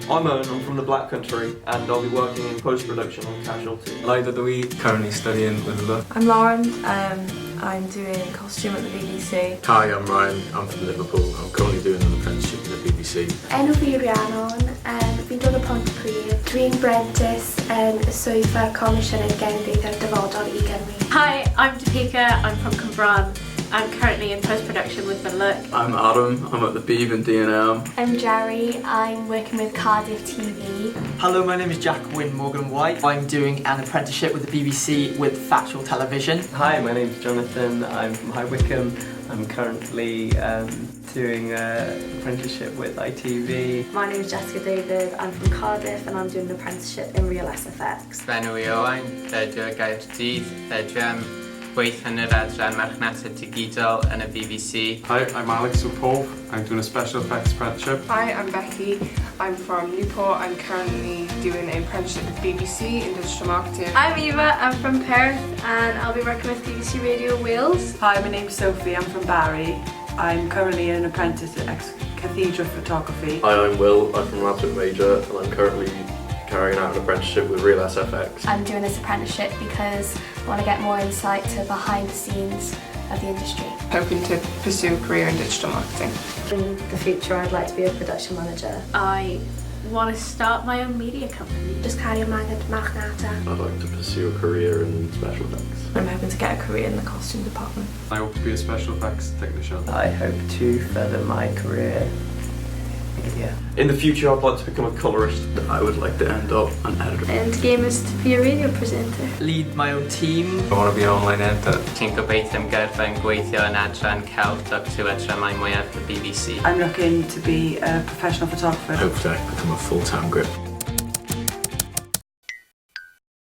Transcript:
I'm Owen, I'm from the Black Country and I'll be working in post-production on Casualty. Lida Louis, currently studying with Look. I'm Lauren, I'm doing costume at the BBC. Hi, I'm Ryan, I'm from Liverpool. I'm currently doing an apprenticeship at the BBC. Enw fi Rhiannon, fi'n dod o Pontypridd. Dwi'n Prentice yn y swyddfa Comisiynydd Genedlaethau'r Dyfodol i Gymru. Hi, I'm Topeka, I'm from Cwmbran. I'm currently in post-production with Look. I'm Adam, I'm at the Beeb and D&M. I'm Jerry, I'm working with Cardiff TV. Hello, my name is Jack Wynne Morgan White. I'm doing an apprenticeship with the BBC with factual television. Hi, my name's Jonathan, I'm from High Wycombe. I'm currently doing an apprenticeship with ITV. My name is Jessica David, I'm from Cardiff and I'm doing an apprenticeship in Real SFX. Benw i Owain, dydw Gaerdydd, dydw gweithio yn yr adran marchnata digidol yn y BBC. Hi, I'm Alex O'Pope. I'm doing a special effects apprenticeship. Hi, I'm Becky. I'm from Newport. I'm currently doing an apprenticeship with BBC in digital marketing. I'm Eva. I'm from Perth and I'll be working with BBC Radio Wales. Hi, my name's Sophie. I'm from Barry. I'm currently an apprentice at Cathedral Photography. Hi, I'm Will. I'm from Radford Major and I'm currently carrying out an apprenticeship with Real SFX. I'm doing this apprenticeship because I want to get more insight to behind the scenes of the industry. Hoping to pursue a career in digital marketing. In the future I'd like to be a production manager. I want to start my own media company. Just carry on with marchnata. I'd like to pursue a career in special effects. I'm hoping to get a career in the costume department. I hope to be a special effects technician. I hope to further my career in media. In the future I'd like to become a colourist. I would like to end up an editor. And game is to be a radio presenter. Lead my own team. I want to be an online editor. Ti'n gobeithio am gyrfa yn gweithio yn adran Celt ac to adran mwyaf y BBC. I'm looking to be a professional photographer. Hopefully I become a full-time grip.